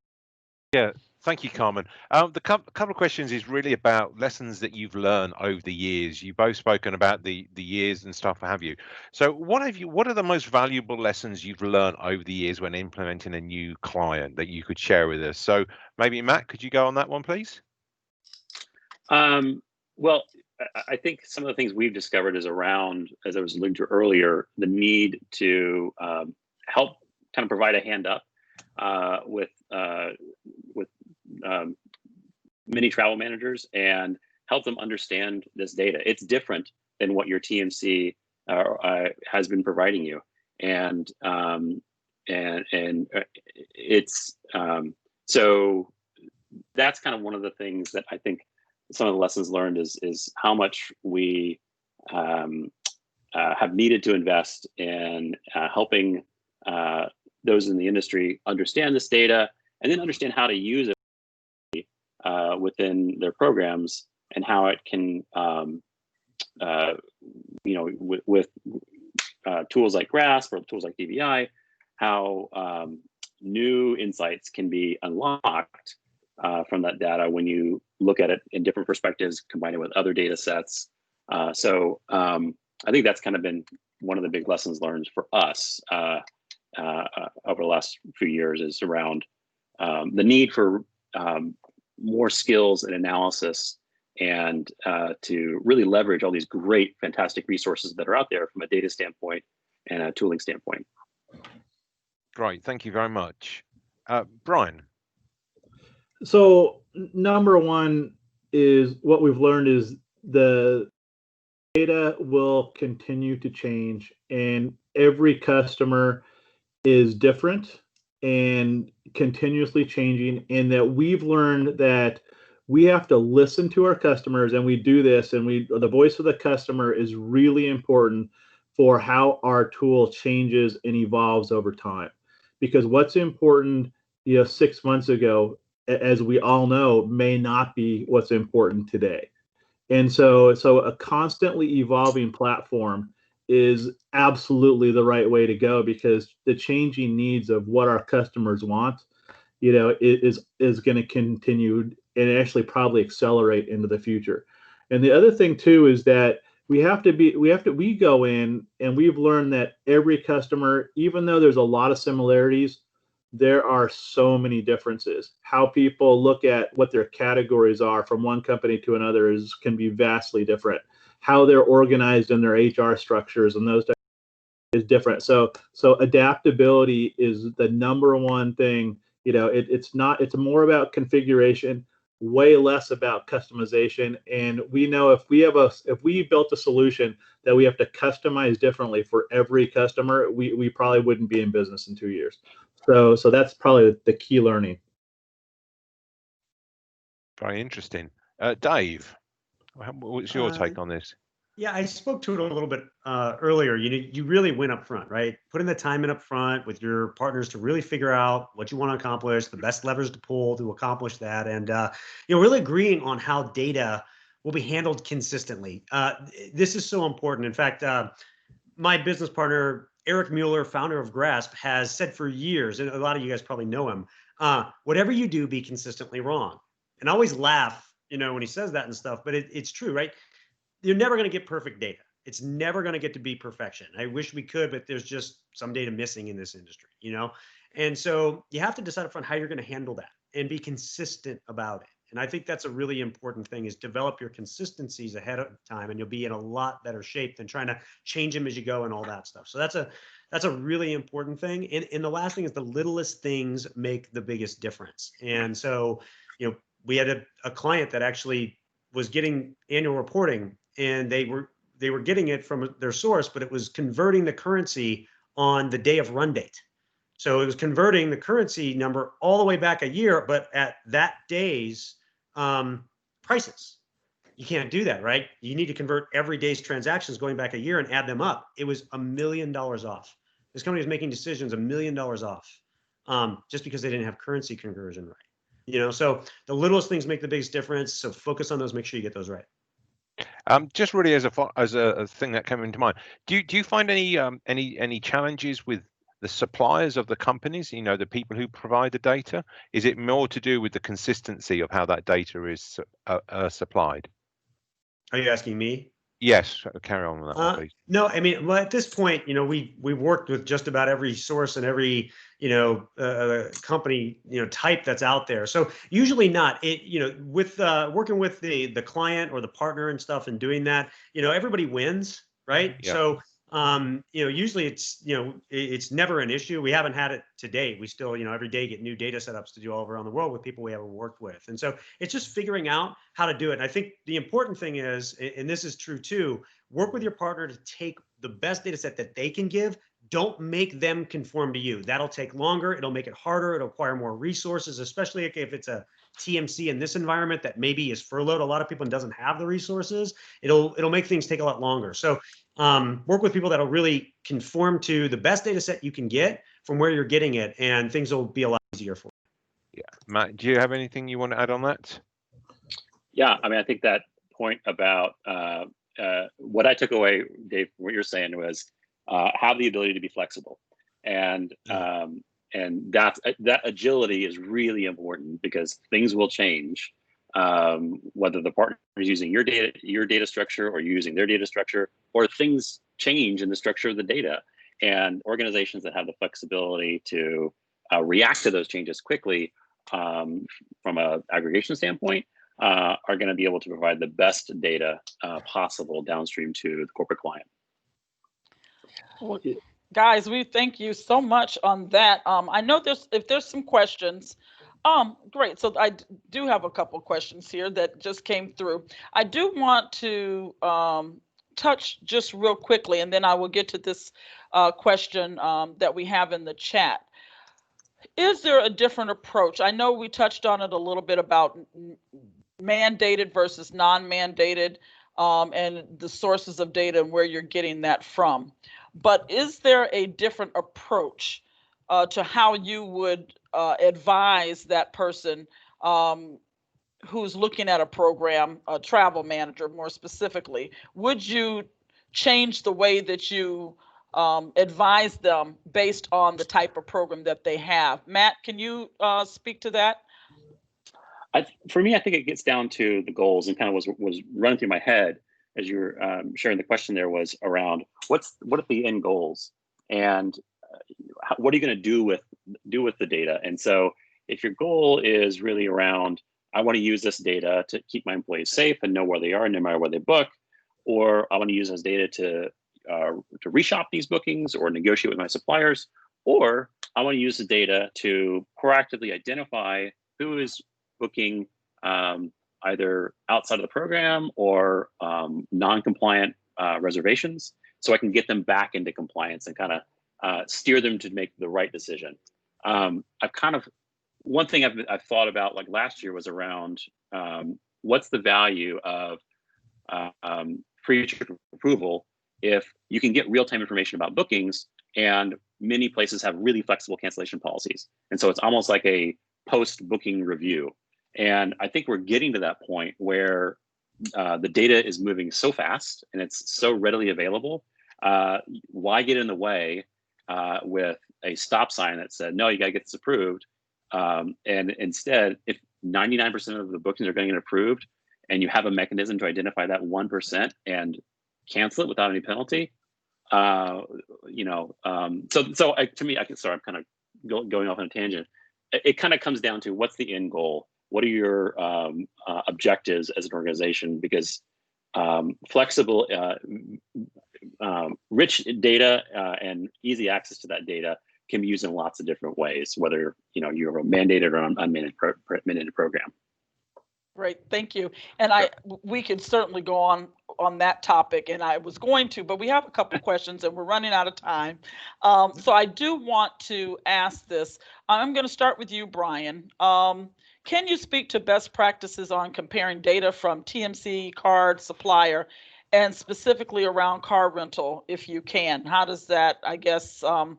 Yeah, thank you, Carmen. The couple of questions is really about lessons that you've learned over the years. You've both spoken about the years and stuff, have you? So what are the most valuable lessons you've learned over the years when implementing a new client that you could share with us? So maybe Matt, could you go on that one, please? Well, I think some of the things we've discovered is around, as I was alluding to earlier, the need to help kind of provide a hand up with many travel managers and help them understand this data. It's different than what your TMC has been providing you, and it's so that's kind of one of the things that I think some of the lessons learned is how much we have needed to invest in helping those in the industry understand this data, and then understand how to use it within their programs, and how it can, with tools like GRASP or tools like DVI, how new insights can be unlocked from that data when you look at it in different perspectives, combine it with other data sets. So I think that's kind of been one of the big lessons learned for us over the last few years, is around the need for more skills and analysis, and to really leverage all these great, fantastic resources that are out there from a data standpoint and a tooling standpoint. Great, thank you very much. Brian. So number one is what we've learned is the data will continue to change, and every customer is different and continuously changing, and that we've learned that we have to listen to our customers, and we do this, and the voice of the customer is really important for how our tool changes and evolves over time. Because what's important 6 months ago as we all know, may not be what's important today. And so a constantly evolving platform is absolutely the right way to go, because the changing needs of what our customers want, is going to continue and actually probably accelerate into the future. And the other thing too is that we go in, and we've learned that every customer, even though there's a lot of similarities, there are so many differences. How people look at what their categories are from one company to another can be vastly different. How they're organized in their HR structures and those is different. So adaptability is the number one thing. It's more about configuration, way less about customization. And we know if we built a solution that we have to customize differently for every customer, we probably wouldn't be in business in 2 years. So that's probably the key learning. Very interesting. Dave, what's your take on this? Yeah, I spoke to it a little bit earlier. You really win up front, right? Putting the time in up front with your partners to really figure out what you want to accomplish, the best levers to pull to accomplish that, and really agreeing on how data will be handled consistently. This is so important. In fact, my business partner, Eric Mueller, founder of Grasp, has said for years, and a lot of you guys probably know him, whatever you do, be consistently wrong. And I always laugh, when he says that and stuff, but it's true, right? You're never going to get perfect data. It's never going to get to be perfection. I wish we could, but there's just some data missing in this industry, And so you have to decide upfront how you're going to handle that and be consistent about it. And I think that's a really important thing, is develop your consistencies ahead of time, and you'll be in a lot better shape than trying to change them as you go and all that stuff. So that's a really important thing. And the last thing is the littlest things make the biggest difference. And so, we had a client that actually was getting annual reporting, and they were getting it from their source, but it was converting the currency on the day of run date. So it was converting the currency number all the way back a year, but at that day's prices. You can't do that, right? You need to convert every day's transactions going back a year and add them up. It was $1 million off. This company was making decisions $1 million off, just because they didn't have currency conversion right. So the littlest things make the biggest difference. So focus on those. Make sure you get those right. Just really as a thing that came into mind, do you find any challenges with the suppliers of the companies? The people who provide the data. Is it more to do with the consistency of how that data is supplied? Are you asking me? Yes, carry on with that one, please. No, I mean, well, at this point, we've worked with just about every source and every company type that's out there. So usually not. With working with the client or the partner and stuff and doing that, everybody wins, right? Yeah. So usually it's never an issue. We haven't had it to date. We still, every day get new data setups to do all around the world with people we haven't worked with. And so it's just figuring out how to do it. And I think the important thing is, and this is true too, work with your partner to take the best data set that they can give. Don't make them conform to you. That'll take longer. It'll make it harder. It'll require more resources, especially if it's a TMC in this environment that maybe is furloughed a lot of people and doesn't have the resources. It'll make things take a lot longer. So work with people that'll really conform to the best data set you can get from where you're getting it, and things will be a lot easier for you. Yeah, Matt, do you have anything you want to add on that? Yeah, I mean, I think that point about what I took away, Dave, what you're saying was have the ability to be flexible, and that agility is really important, because things will change. Whether the partner is using your data structure or using their data structure, or things change in the structure of the data. And organizations that have the flexibility to react to those changes quickly from an aggregation standpoint are going to be able to provide the best data possible downstream to the corporate client. Well, guys, we thank you so much on that. I know if there's some questions. Great. So I do have a couple of questions here that just came through. I do want to touch just real quickly, and then I will get to this question that we have in the chat. Is there a different approach? I know we touched on it a little bit about mandated versus non-mandated, and the sources of data and where you're getting that from. But is there a different approach to how you would advise that person who's looking at a program, a travel manager more specifically, would you change the way that you advise them based on the type of program that they have? Matt, can you speak to that? For me, I think it gets down to the goals, and kind of was running through my head as you were sharing the question there was around what are the end goals, and what are you going to do with the data? And so if your goal is really around, I want to use this data to keep my employees safe and know where they are no matter where they book, or I want to use this data to reshop these bookings or negotiate with my suppliers, or I want to use the data to proactively identify who is booking either outside of the program or non-compliant reservations, so I can get them back into compliance and kind of steer them to make the right decision. One thing I've thought about, like last year, was around what's the value of pre-trip approval if you can get real-time information about bookings, and many places have really flexible cancellation policies. And so it's almost like a post-booking review. And I think we're getting to that point where the data is moving so fast and it's so readily available. Why get in the way with a stop sign that said, no, you got to get this approved? And instead, if 99% of the bookings are going to get approved and you have a mechanism to identify that 1% and cancel it without any penalty, to me, sorry, I'm kind of going off on a tangent. It kind of comes down to, what's the end goal? What are your objectives as an organization? Because flexible, rich data and easy access to that data can be used in lots of different ways, whether you're a mandated or unmandated program. Great, thank you. And we could certainly go on that topic, and I was going to, but we have a couple of questions and we're running out of time. So I do want to ask this. I'm going to start with you, Brian. Can you speak to best practices on comparing data from TMC, card, supplier, and specifically around car rental, if you can? How does that, I guess, are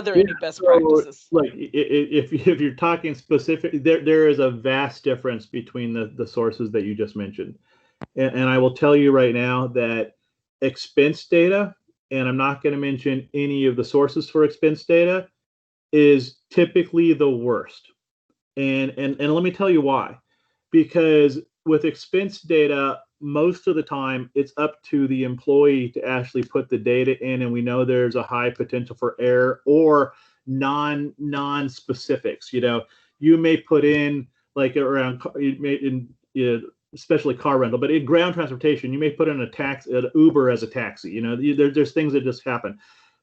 there any best practices? Like, if you're talking specific, there is a vast difference between the sources that you just mentioned. And I will tell you right now that expense data, and I'm not going to mention any of the sources for expense data, is typically the worst. And let me tell you why. Because with expense data, most of the time it's up to the employee to actually put the data in, and we know there's a high potential for error or non-specifics. You may put in, like, around, especially car rental, but in ground transportation, you may put in an Uber as a taxi. There's things that just happen.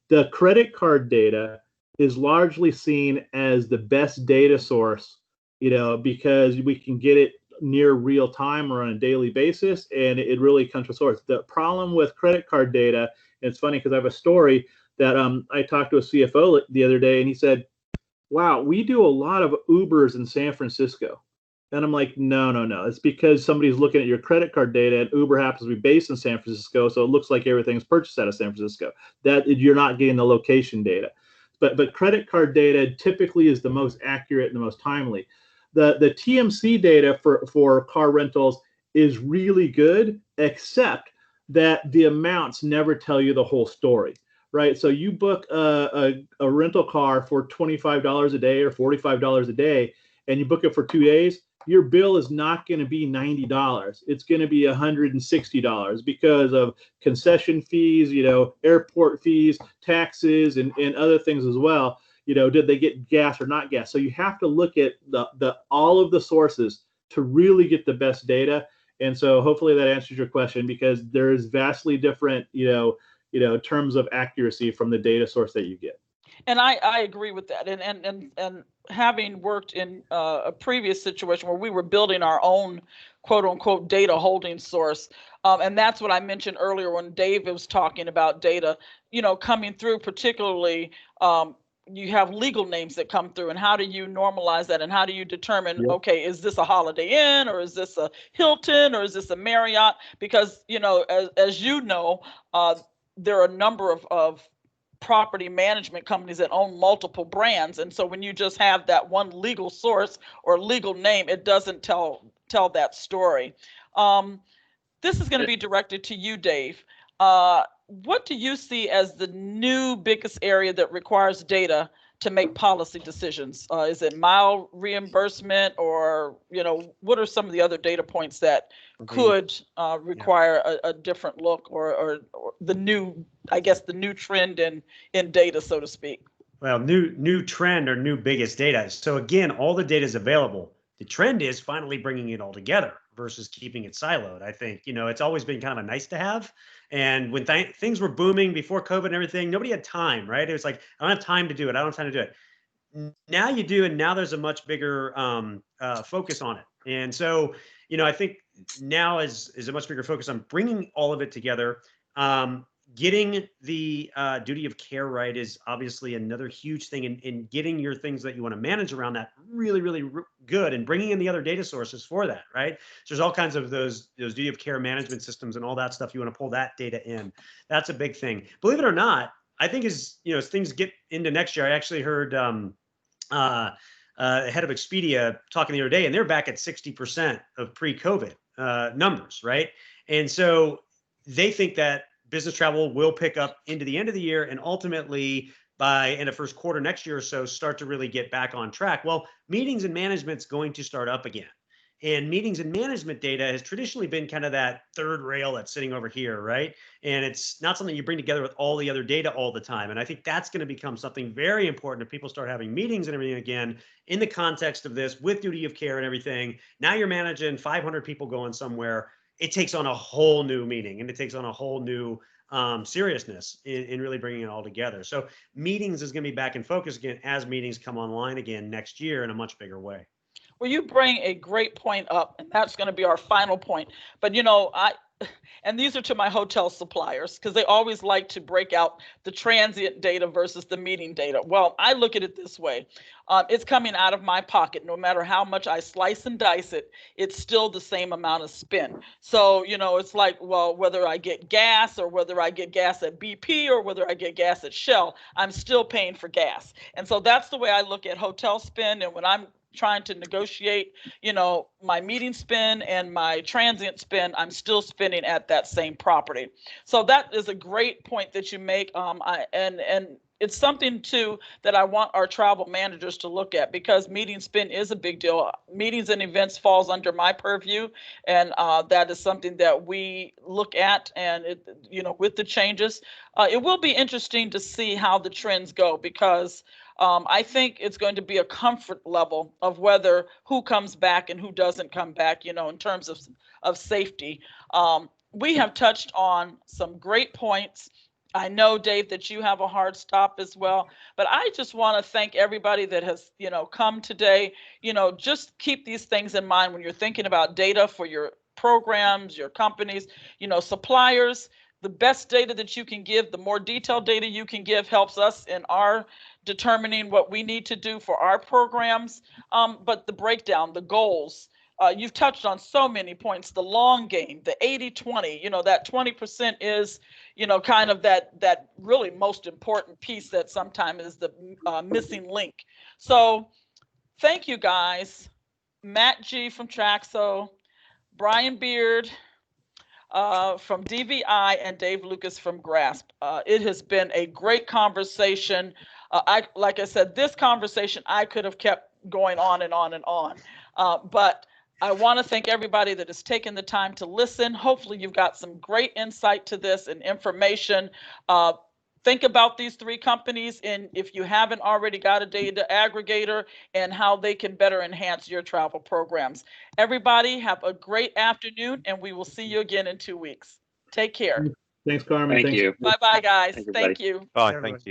The credit card data is largely seen as the best data source, because we can get it near real time or on a daily basis, and it really comes from source. The problem with credit card data, and it's funny because I have a story that I talked to a CFO the other day, and he said, wow, we do a lot of Ubers in San Francisco. And I'm like, no. It's because somebody's looking at your credit card data, and Uber happens to be based in San Francisco, so it looks like everything's purchased out of San Francisco. That you're not getting the location data. But credit card data typically is the most accurate and the most timely. The TMC data for car rentals is really good, except that the amounts never tell you the whole story, right? So you book a rental car for $25 a day or $45 a day, and you book it for 2 days, your bill is not going to be $90. It's going to be $160 because of concession fees, airport fees, taxes, and other things as well. Did they get gas or not gas? So you have to look at all of the sources to really get the best data. And so hopefully that answers your question, because there is vastly different, terms of accuracy from the data source that you get. And I agree with that. And having worked in a previous situation where we were building our own quote unquote data holding source. And that's what I mentioned earlier when Dave was talking about data, coming through, particularly you have legal names that come through, and how do you normalize that, and how do you determine, okay, is this a Holiday Inn, or is this a Hilton, or is this a Marriott? Because, as there are a number of property management companies that own multiple brands. And so when you just have that one legal source or legal name, it doesn't tell that story. This is going to be directed to you, Dave. What do you see as the new biggest area that requires data to make policy decisions? Is it mile reimbursement, or, what are some of the other data points that could require a different look, or the new, I guess, the new trend in data, so to speak? Well, new trend or new biggest data. So again, all the data is available. The trend is finally bringing it all together versus keeping it siloed. I think, it's always been kind of a nice to have. And when things were booming before COVID and everything, nobody had time, right? It was like, I don't have time to do it. I don't have time to do it. Now you do, and now there's a much bigger focus on it. And so, I think now is a much bigger focus on bringing all of it together. Getting the duty of care right is obviously another huge thing, in getting your things that you want to manage around that really, really good, and bringing in the other data sources for that, right? So there's all kinds of those duty of care management systems and all that stuff. You want to pull that data in. That's a big thing. Believe it or not, I think as things get into next year, I actually heard head of Expedia talking the other day, and they're back at 60% of pre-COVID numbers, right? And so they think that business travel will pick up into the end of the year, and ultimately by end of first quarter next year or so start to really get back on track. Well, meetings and management's going to start up again. And meetings and management data has traditionally been kind of that third rail that's sitting over here, right? And it's not something you bring together with all the other data all the time. And I think that's going to become something very important if people start having meetings and everything again in the context of this, with duty of care and everything. Now you're managing 500 people going somewhere. It takes on a whole new meaning, and it takes on a whole new seriousness in really bringing it all together. So meetings is going to be back in focus again as meetings come online again next year in a much bigger way. Well, you bring a great point up, and that's going to be our final point. But, and these are to my hotel suppliers, because they always like to break out the transient data versus the meeting data. Well, I look at it this way. It's coming out of my pocket. No matter how much I slice and dice it, it's still the same amount of spend. So, it's like, well, whether I get gas or whether I get gas at BP or whether I get gas at Shell, I'm still paying for gas. And so that's the way I look at hotel spend. And when I'm trying to negotiate, my meeting spend and my transient spend, I'm still spending at that same property. So that is a great point that you make. And it's something too that I want our travel managers to look at, because meeting spend is a big deal. Meetings and events falls under my purview, and that is something that we look at. And with the changes, it will be interesting to see how the trends go, because I think it's going to be a comfort level of who comes back and who doesn't come back, in terms of safety. We have touched on some great points. I know, Dave, that you have a hard stop as well, but I just want to thank everybody that has, come today. Just keep these things in mind when you're thinking about data for your programs, your companies, suppliers. The best data that you can give, the more detailed data you can give, helps us in our determining what we need to do for our programs. But the breakdown, the goals, you've touched on so many points. The long game, the 80-20, that 20% is, kind of that really most important piece that sometimes is the missing link. So thank you, guys. Matt G. from Traxo, Brian Beard from DVI, and Dave Lucas from GRASP. It has been a great conversation. Like I said, this conversation, I could have kept going on and on and on. But I want to thank everybody that has taken the time to listen. Hopefully you've got some great insight to this and information. Think about these three companies, and if you haven't already got a data aggregator, and how they can better enhance your travel programs. Everybody have a great afternoon, and we will see you again in 2 weeks. Take care. Thanks, Carmen. Thank you. Bye-bye, guys. Thank you, Thank you. Bye. Thank you.